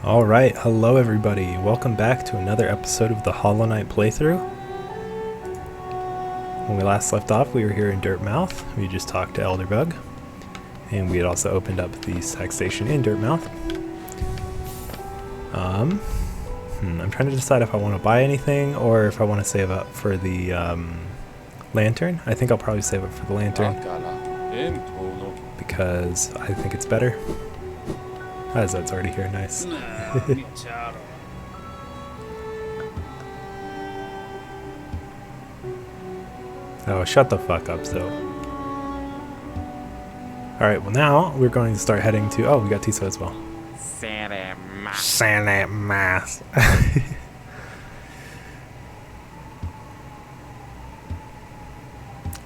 Alright, hello everybody. Welcome back to another episode of the Hollow Knight playthrough. When we last left off, we were here in Dirtmouth. We just talked to Elderbug. And we had also opened up the sack station in Dirtmouth. I'm trying to decide if I want to buy anything or if I want to save up for the lantern. I think I'll probably save up for the lantern because I think it's better. As that's already here, nice. Oh, shut the fuck up, so. Alright, well now we're going to start heading to... Oh, we got Tiso as well. Santa Mass.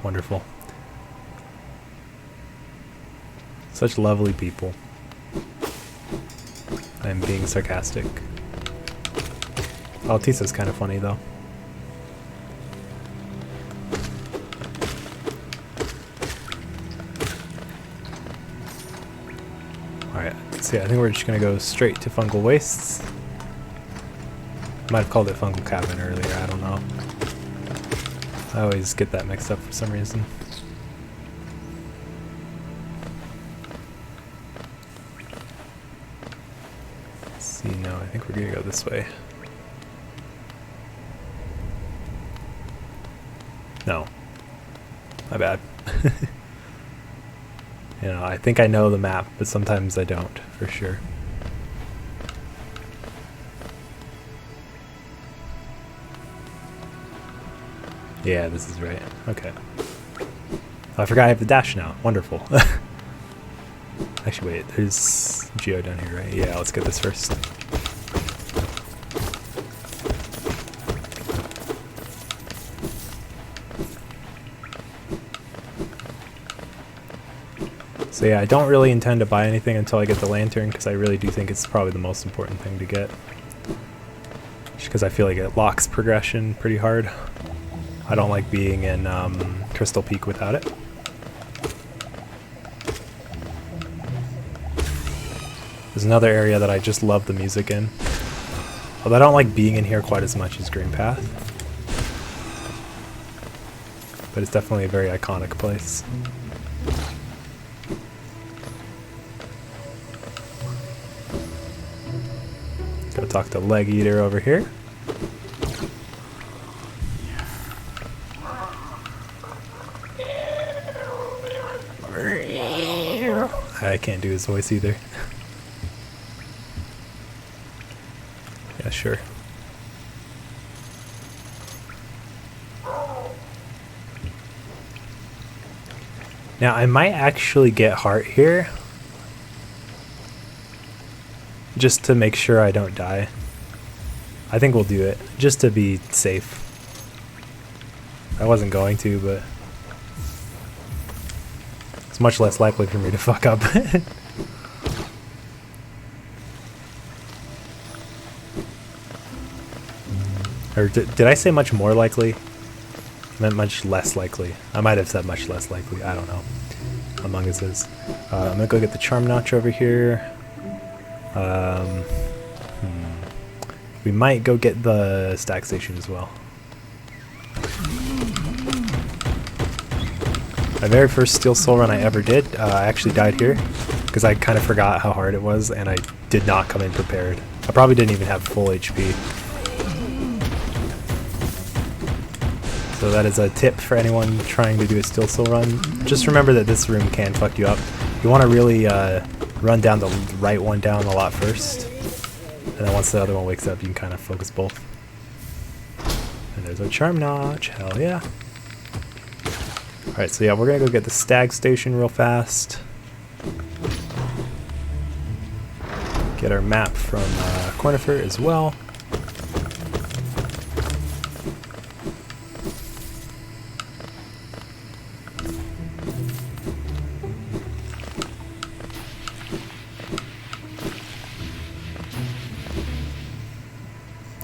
Wonderful. Such lovely people. I'm being sarcastic. Oh, Tisa's kind of funny though. Alright, so yeah, I think we're just gonna go straight to Fungal Wastes. Might have called it Fungal Cabin earlier, I don't know. I always get that mixed up for some reason. No, I think we're gonna go this way. No. My bad. You know, I think I know the map, but sometimes I don't, for sure. Yeah, this is right. Okay. Oh, I forgot I have the dash now. Wonderful. Actually, wait, there's Geo down here, right? Yeah, let's get this first. So yeah, I don't really intend to buy anything until I get the lantern, because I really do think it's probably the most important thing to get. Just because I feel like it locks progression pretty hard. I don't like being in Crystal Peak without it. There's another area that I just love the music in. Although I don't like being in here quite as much as Green Path. But it's definitely a very iconic place. Go talk to Leg Eater over here. I can't do his voice either. Yeah, sure. Now, I might actually get heart here. Just to make sure I don't die. I think we'll do it, just to be safe. I wasn't going to, but it's much less likely for me to fuck up. Or did I say much more likely? I meant much less likely. I might have said much less likely, I don't know. Among Us is. I'm gonna go get the Charm Notch over here. We might go get the stack station as well. My very first Steel Soul run I ever did, I actually died here because I kind of forgot how hard it was and I did not come in prepared. I probably didn't even have full HP. So that is a tip for anyone trying to do a Steel Soul run. Just remember that this room can fuck you up. You want to really run down the right one down a lot first. And then once the other one wakes up, you can kind of focus both. And there's our Charm Notch. Hell yeah. Alright, so yeah, we're going to go get the Stag Station real fast. Get our map from Cornifer as well.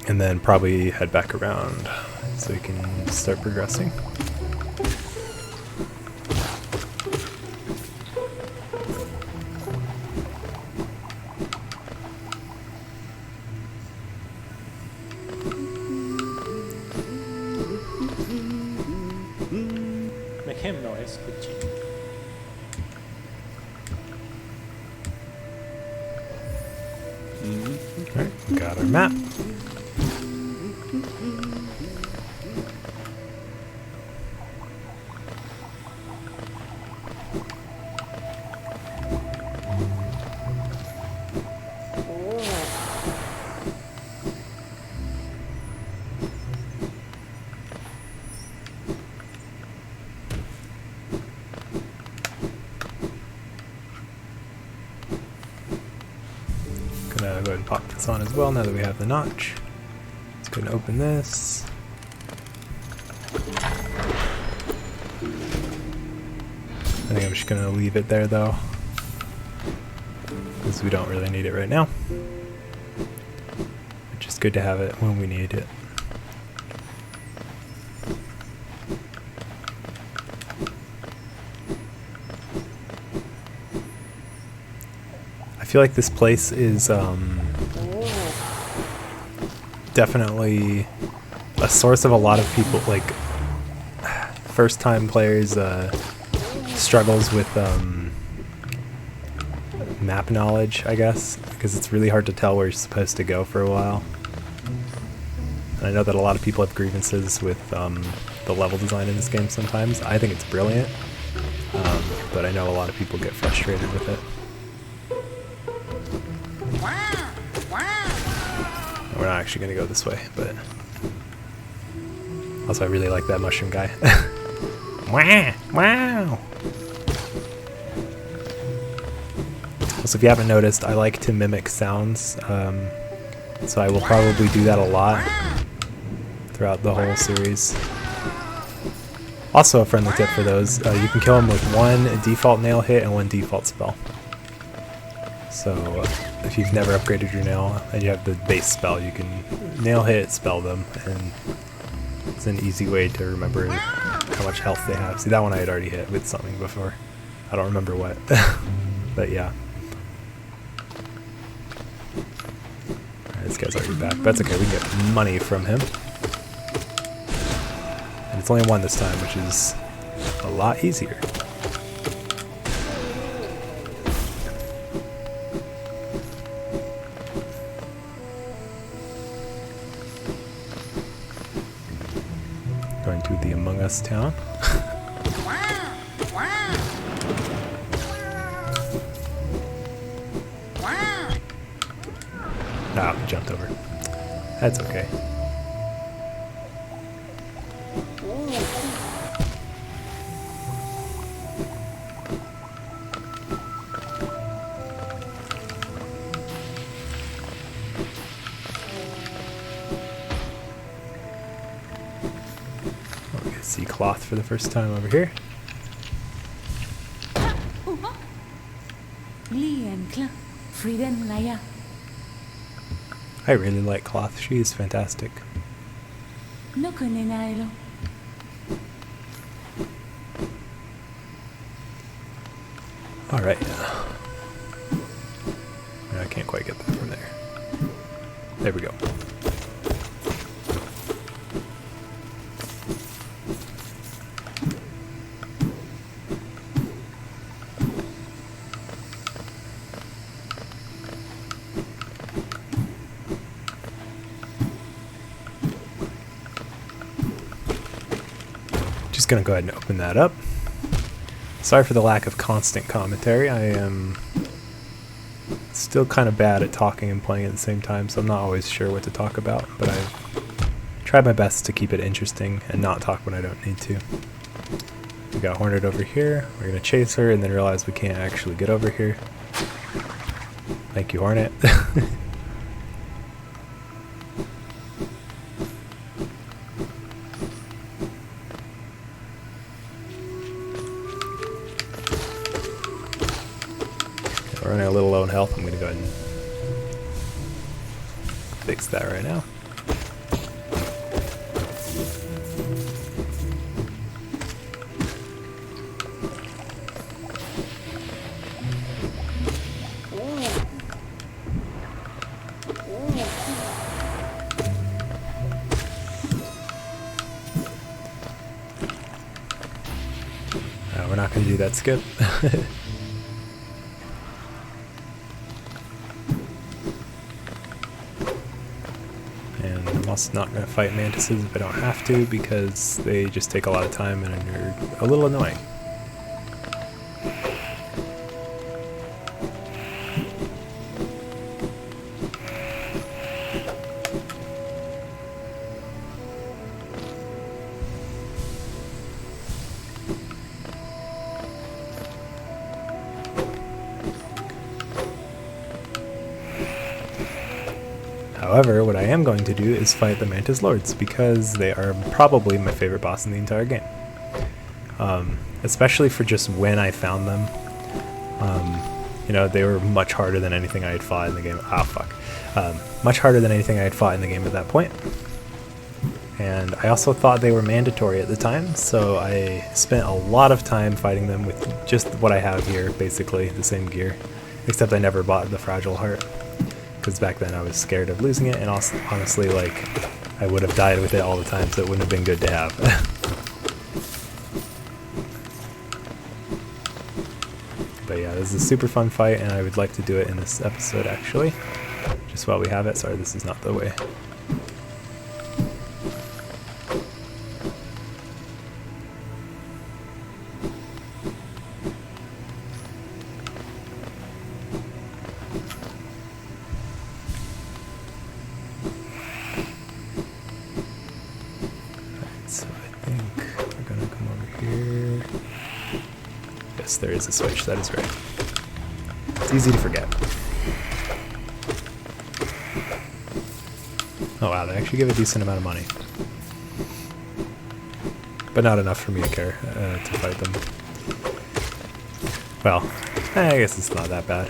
And then probably head back around so we can start progressing. No escuché. Alright, got our map. Gonna go ahead and pop this on as well now that we have the notch. Let's go and open this. I think I'm just gonna leave it there though, because we don't really need it right now. Which is good to have it when we need it. I feel like this place is definitely a source of a lot of people, like first time players struggles with map knowledge, I guess, because it's really hard to tell where you're supposed to go for a while. And I know that a lot of people have grievances with the level design in this game sometimes. I think it's brilliant, but I know a lot of people get frustrated with it. We're not actually going to go this way, but also I really like that mushroom guy. Wow! Wow! Also, if you haven't noticed, I like to mimic sounds, so I will probably do that a lot throughout the whole series. Also, a friendly tip for those, you can kill them with one default nail hit and one default spell. So if you've never upgraded your nail and you have the base spell, you can nail hit, spell them, and it's an easy way to remember how much health they have. See, that one I had already hit with something before. I don't remember what, but yeah. Alright, this guy's already back. That's okay, we can get money from him. And it's only one this time, which is a lot easier. Going to the Among Us town. Ah, we jumped over. That's okay. See cloth for the first time over here. I really like cloth. She is fantastic. Alright. I can't quite get that from there. There we go. Just gonna go ahead and open that up. Sorry for the lack of constant commentary. I am still kind of bad at talking and playing at the same time, so I'm not always sure what to talk about, but I've tried my best to keep it interesting and not talk when I don't need to. We got Hornet over here. We're gonna chase her and then realize we can't actually get over here. Thank you, Hornet. We're running a little low in health. I'm going to go ahead and fix that right now. gonna do that skip. And I'm also not gonna fight mantises if I don't have to, because they just take a lot of time and are a little annoying. However, what I am going to do is fight the Mantis Lords, because they are probably my favorite boss in the entire game. Especially for just when I found them. You know, they were much harder than anything I had fought in the game. Ah, fuck. Much harder than anything I had fought in the game at that point. And I also thought they were mandatory at the time, so I spent a lot of time fighting them with just what I have here, basically, the same gear. Except I never bought the Fragile Heart, because back then I was scared of losing it, and also, honestly, like, I would have died with it all the time, so it wouldn't have been good to have. But yeah, this is a super fun fight, and I would like to do it in this episode, actually. Just while we have it. Sorry, this is not the way. So I think we're gonna come over here. Yes, there is a switch, that is right. It's easy to forget. Oh wow, they actually give a decent amount of money. But not enough for me to care to fight them. Well, I guess it's not that bad.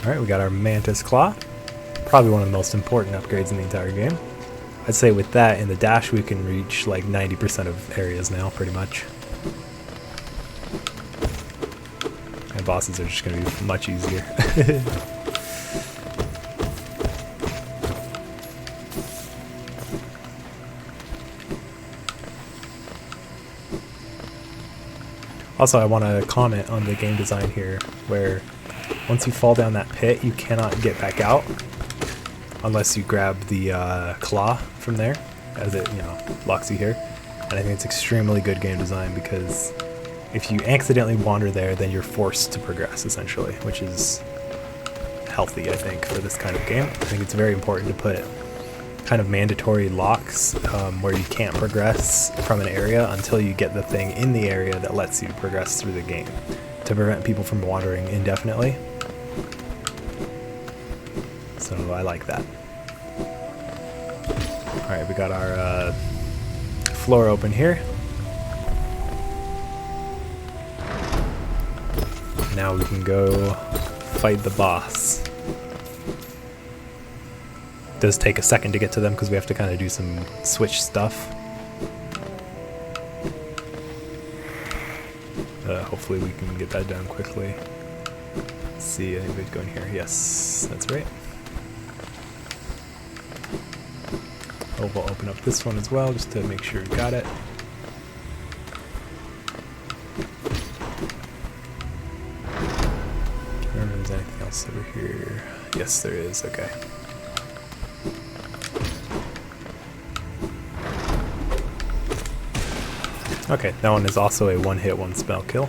Alright, we got our Mantis Claw. Probably one of the most important upgrades in the entire game. I'd say with that, in the dash we can reach like 90% of areas now, pretty much. And bosses are just going to be much easier. Also, I want to comment on the game design here, where once you fall down that pit, you cannot get back out unless you grab the claw from there, as it, you know, locks you here. And I think it's extremely good game design, because if you accidentally wander there, then you're forced to progress, essentially, which is healthy, I think, for this kind of game. I think it's very important to put kind of mandatory locks where you can't progress from an area until you get the thing in the area that lets you progress through the game, to prevent people from wandering indefinitely. So I like that. Alright, we got our floor open here. Now we can go fight the boss. It does take a second to get to them because we have to kind of do some switch stuff. Hopefully we can get that done quickly. Let's see, anybody's going here? Yes, that's right. Oh, we'll open up this one as well, just to make sure we got it. Can't remember if there's anything else over here. Yes, there is, okay. Okay, that one is also a one-hit, one-spell kill.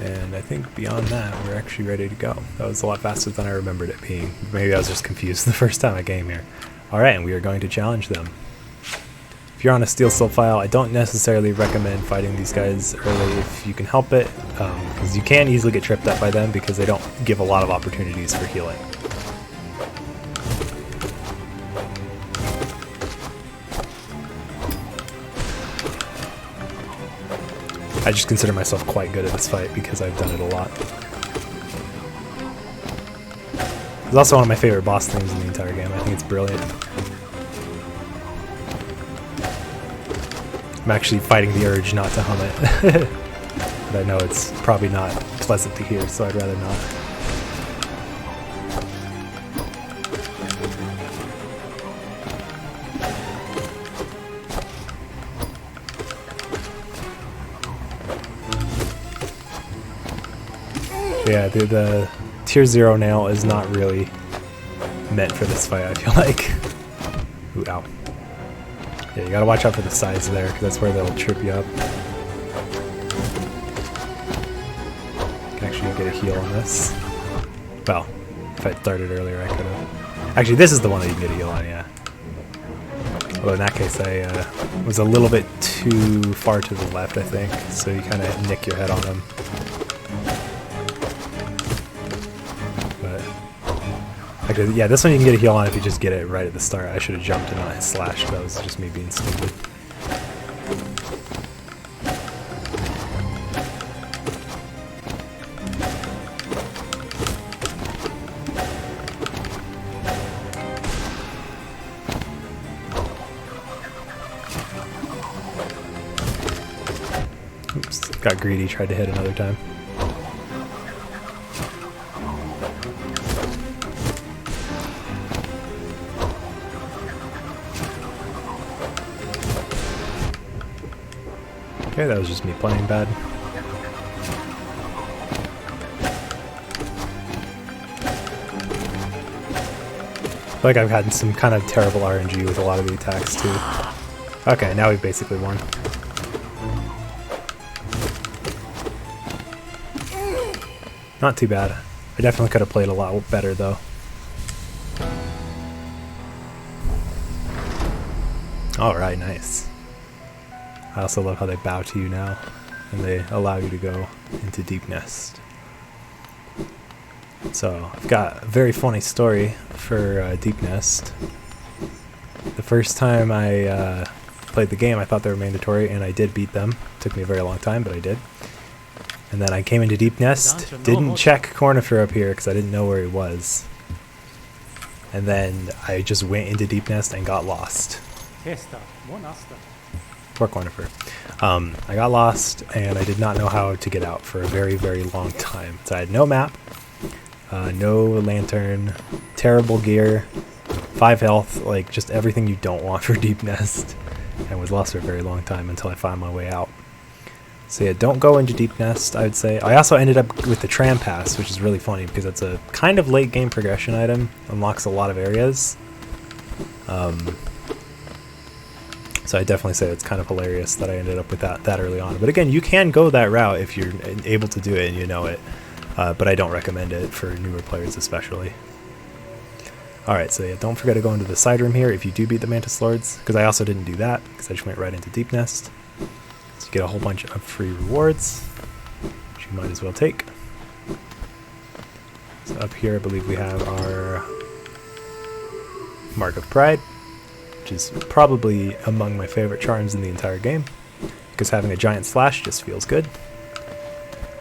And I think beyond that, we're actually ready to go. That was a lot faster than I remembered it being. Maybe I was just confused the first time I came here. Alright, and we are going to challenge them. If you're on a Steel Soul file, I don't necessarily recommend fighting these guys early if you can help it, because you can easily get tripped up by them because they don't give a lot of opportunities for healing. I just consider myself quite good at this fight because I've done it a lot. It's also one of my favorite boss themes in the entire game. I think it's brilliant. I'm actually fighting the urge not to hum it. But I know it's probably not pleasant to hear, so I'd rather not. Yeah, the tier 0 nail is not really meant for this fight, I feel like. Ooh, ow. Yeah, you gotta watch out for the sides there, because that's where they'll trip you up. Can actually get a heal on this. Well, if I started earlier, I could have. Actually, this is the one that you can get a heal on, yeah. Well, in that case, I was a little bit too far to the left, I think, so you kind of nick your head on them. Actually, yeah, this one you can get a heal on if you just get it right at the start. I should have jumped and not hit slash. That was just me being stupid. Oops, got greedy, tried to hit another time. Okay, that was just me playing bad. I feel like I've had some kind of terrible RNG with a lot of the attacks too. Okay, now we've basically won. Not too bad. I definitely could have played a lot better though. Alright, nice. I also love how they bow to you now, and they allow you to go into Deep Nest. So, I've got a very funny story for Deep Nest. The first time I played the game, I thought they were mandatory, and I did beat them. It took me a very long time, but I did. And then I came into Deep Nest, didn't check Cornifer up here because I didn't know where he was. And then I just went into Deep Nest and got lost. Poor Cornifer. I got lost and I did not know how to get out for a very, very long time. So I had no map, no lantern, terrible gear, 5 health, like just everything you don't want for Deep Nest. And was lost for a very long time until I found my way out. So yeah, don't go into Deep Nest, I would say. I also ended up with the Tram Pass, which is really funny because it's a kind of late game progression item. Unlocks a lot of areas. So I definitely say it's kind of hilarious that I ended up with that early on. But again, you can go that route if you're able to do it and you know it. But I don't recommend it for newer players especially. Alright, so yeah, don't forget to go into the side room here if you do beat the Mantis Lords. Because I also didn't do that, because I just went right into Deep Nest. So you get a whole bunch of free rewards, which you might as well take. So up here I believe we have our Mark of Pride, which is probably among my favorite charms in the entire game, because having a giant slash just feels good.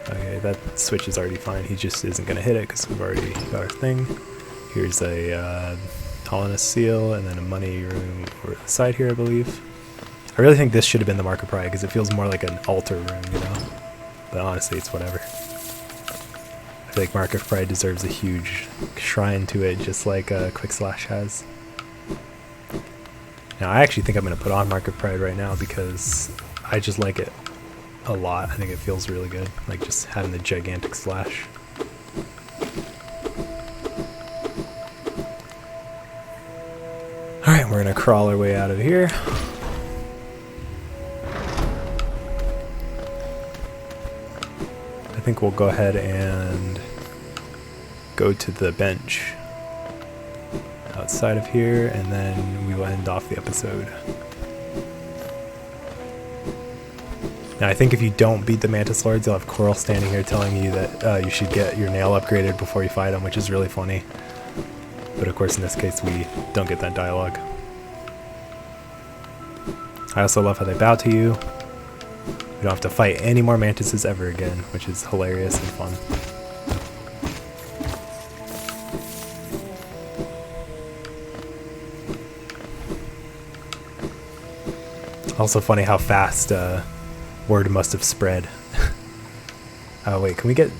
Okay, that switch is already fine. He just isn't going to hit it because we've already got our thing. Here's a colonist seal and then a money room over the side here, I believe. I really think this should have been the Mark of Pride because it feels more like an altar room, you know? But honestly, it's whatever. I feel like Mark of Pride deserves a huge shrine to it, just like Quick Slash has. Now, I actually think I'm going to put on Mark of Pride right now because I just like it a lot. I think it feels really good, like just having the gigantic slash. Alright, we're going to crawl our way out of here. I think we'll go ahead and go to the bench outside of here, and then we will end off the episode. Now, I think if you don't beat the Mantis Lords, you'll have Coral standing here telling you that you should get your nail upgraded before you fight them, which is really funny. But of course, in this case, we don't get that dialogue. I also love how they bow to you. We don't have to fight any more mantises ever again, which is hilarious and fun. Also funny how fast word must have spread. Oh wait, can we get...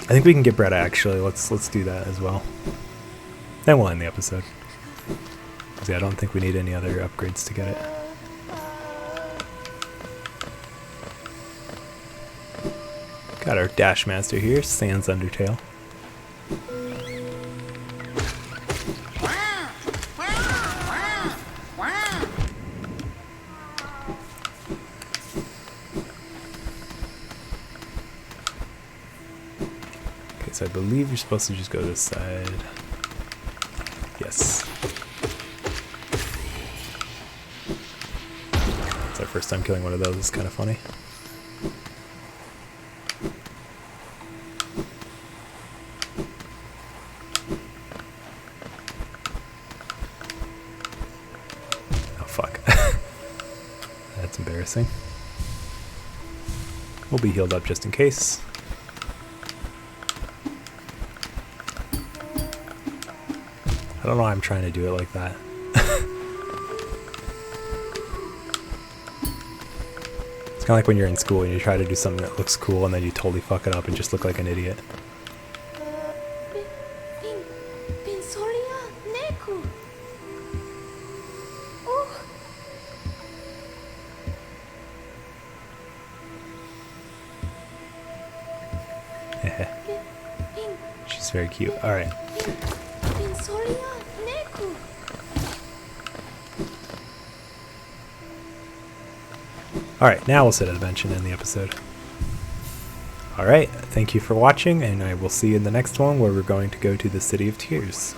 I think we can get Bretta actually. Let's do that as well. Then we'll end the episode. 'Cause yeah, I don't think we need any other upgrades to get it. Got our Dash Master here, Sans Undertale. Okay, so I believe you're supposed to just go this side. Yes. It's our first time killing one of those, it's kind of funny. Fuck. That's embarrassing. We'll be healed up just in case. I don't know why I'm trying to do it like that. It's kind of like when you're in school and you try to do something that looks cool and then you totally fuck it up and just look like an idiot. She's very cute. Alright. Alright, now we'll set a bench and end the episode. Alright, thank you for watching, and I will see you in the next one where we're going to go to the City of Tears.